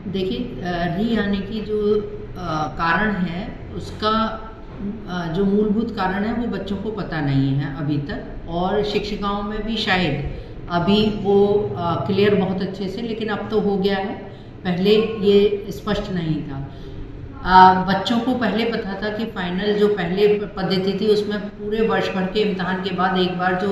देखिए, री आने की जो कारण है उसका जो मूलभूत कारण है वो बच्चों को पता नहीं है अभी तक, और शिक्षिकाओं में भी शायद अभी वो क्लियर बहुत अच्छे से, लेकिन अब तो हो गया है, पहले ये स्पष्ट नहीं था। बच्चों को पहले पता था कि फाइनल जो पहले पद्धति थी उसमें पूरे वर्ष भर के इम्तहान के बाद एक बार जो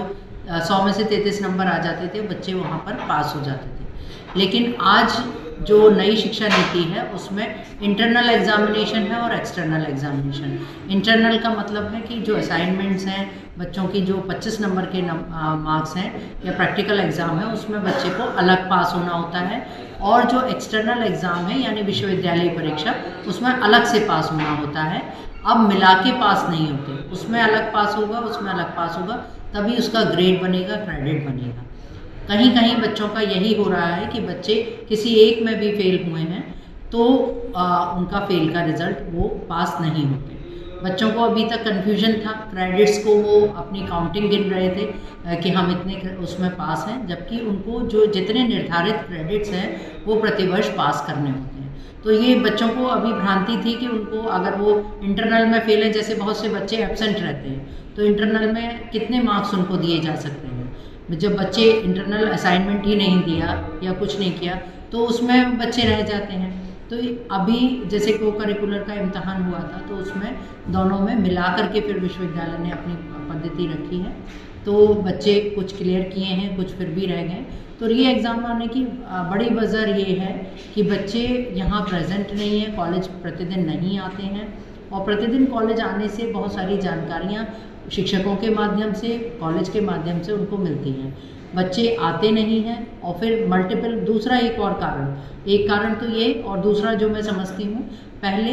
100 में से 33 नंबर आ जाते थे, बच्चे वहाँ पर पास हो जाते थे। लेकिन आज जो नई शिक्षा नीति है उसमें इंटरनल एग्जामिनेशन है और एक्सटर्नल एग्जामिनेशन। इंटरनल का मतलब है कि जो असाइनमेंट्स हैं बच्चों की, जो 25 नंबर के मार्क्स हैं या प्रैक्टिकल एग्ज़ाम है, उसमें बच्चे को अलग पास होना होता है, और जो एक्सटर्नल एग्ज़ाम है यानी विश्वविद्यालय परीक्षा, उसमें अलग से पास होना होता है। अब मिला के पास नहीं होते, उसमें अलग पास होगा, उसमें अलग पास होगा, तभी उसका ग्रेड बनेगा, क्रेडिट बनेगा। कहीं कहीं बच्चों का यही हो रहा है कि बच्चे किसी एक में भी फेल हुए हैं तो उनका फेल का रिजल्ट वो पास नहीं होते। बच्चों को अभी तक कन्फ्यूजन था, क्रेडिट्स को वो अपनी काउंटिंग गिन रहे थे कि हम इतने उसमें पास हैं, जबकि उनको जो जितने निर्धारित क्रेडिट्स हैं वो प्रतिवर्ष पास करने होते हैं। तो ये बच्चों को अभी भ्रांति थी कि उनको अगर वो इंटरनल में फेल है, जैसे बहुत से बच्चे एब्सेंट रहते हैं, तो इंटरनल में कितने मार्क्स उनको दिए जा सकते हैं। जब बच्चे इंटरनल असाइनमेंट ही नहीं दिया या कुछ नहीं किया तो उसमें बच्चे रह जाते हैं। तो अभी जैसे को करिकुलर का इम्तहान हुआ था तो उसमें दोनों में मिला करके फिर विश्वविद्यालय ने अपनी पद्धति रखी है, तो बच्चे कुछ क्लियर किए हैं, कुछ फिर भी रह गए। तो री एग्ज़ाम आने की बड़ी वजह ये है कि बच्चे यहाँ प्रेजेंट नहीं है, कॉलेज प्रतिदिन नहीं आते हैं, और प्रतिदिन कॉलेज आने से बहुत सारी जानकारियाँ शिक्षकों के माध्यम से, कॉलेज के माध्यम से उनको मिलती हैं। बच्चे आते नहीं हैं, और फिर मल्टीपल दूसरा एक और कारण, एक कारण तो ये, और दूसरा जो मैं समझती हूँ, पहले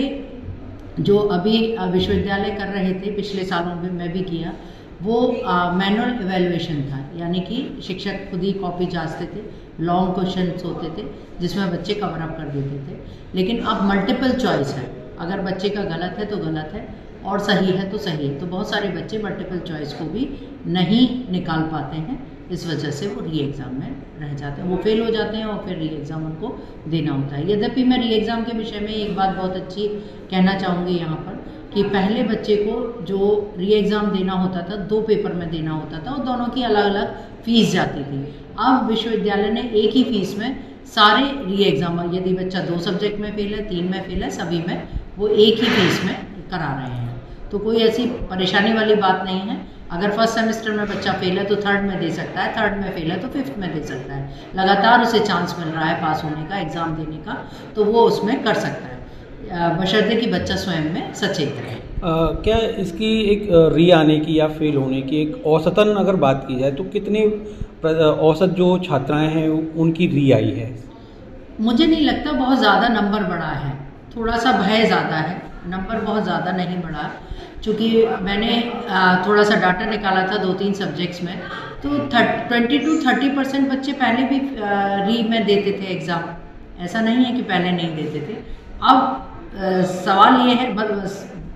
जो अभी विश्वविद्यालय कर रहे थे, पिछले सालों में मैं भी किया, वो मैनुअल इवैल्यूएशन था, यानी कि शिक्षक खुद ही कॉपी जांचते थे, लॉन्ग क्वेश्चंस होते थे जिसमें बच्चे कवर अप कर देते थे। लेकिन अब मल्टीपल चॉइस है, अगर बच्चे का गलत है तो गलत है और सही है तो सही है। तो बहुत सारे बच्चे मल्टीपल चॉइस को भी नहीं निकाल पाते हैं, इस वजह से वो री एग्ज़ाम में रह जाते हैं, वो फेल हो जाते हैं और फिर री एग्ज़ाम उनको देना होता है। यद्यपि मैं री एग्ज़ाम के विषय में एक बात बहुत अच्छी कहना चाहूँगी यहाँ पर, कि पहले बच्चे को जो री एग्ज़ाम देना होता था 2 पेपर में देना होता था और दोनों की अलग अलग फ़ीस जाती थी। अब विश्वविद्यालय ने एक ही फ़ीस में सारे री एग्ज़ाम, यदि बच्चा 2 सब्जेक्ट में फेल है, 3 में फेल है, सभी में वो एक ही फीस में करा रहे हैं। तो कोई ऐसी परेशानी वाली बात नहीं है। अगर फर्स्ट सेमेस्टर में बच्चा फेल है तो थर्ड में दे सकता है, थर्ड में फेल है तो फिफ्थ में दे सकता है, लगातार उसे चांस मिल रहा है पास होने का, एग्ज़ाम देने का, तो वो उसमें कर सकता है, बशर्ते कि बच्चा स्वयं में सचेत रहे। क्या इसकी एक री आने की या फेल होने की एक औसतन अगर बात की जाए तो कितने औसत जो छात्राएं हैं उनकी री आई है? मुझे नहीं लगता बहुत ज़्यादा नंबर बढ़ा है, थोड़ा सा भय ज़्यादा है, नंबर बहुत ज़्यादा नहीं बढ़ा। चूँकि मैंने थोड़ा सा डाटा निकाला था 2-3 सब्जेक्ट्स में, तो 20 to 30% बच्चे पहले भी री में देते थे एग्ज़ाम, ऐसा नहीं है कि पहले नहीं देते थे। अब सवाल ये है,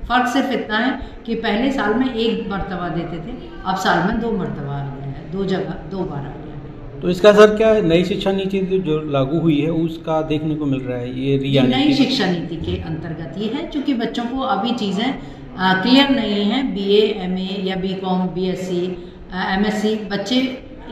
फ़र्क सिर्फ इतना है कि पहले साल में 1 मरतबा देते थे, अब साल में 2 मरतबा आ गया है, 2 जगह 2 बार आ गया है। तो इसका असर क्या है, नई शिक्षा नीति जो लागू हुई है उसका देखने को मिल रहा है ये री आने की? नई शिक्षा नीति के अंतर्गत ये है, चूँकि बच्चों को अभी चीज़ें क्लियर नहीं है। BA, MA या BCom, BSc, MSc बच्चे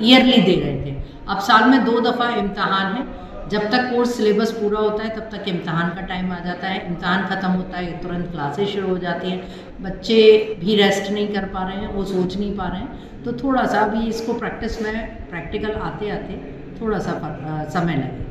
ईयरली दे रहे थे, अब साल में 2 दफ़ा इम्तहान है। जब तक कोर्स सिलेबस पूरा होता है तब तक इम्तहान का टाइम आ जाता है, इम्तहान ख़त्म होता है तुरंत क्लासेस शुरू हो जाती हैं, बच्चे भी रेस्ट नहीं कर पा रहे हैं, वो सोच नहीं पा रहे हैं। तो थोड़ा सा अभी इसको प्रैक्टिस में, प्रैक्टिकल आते आते थोड़ा सा समय लगेगा।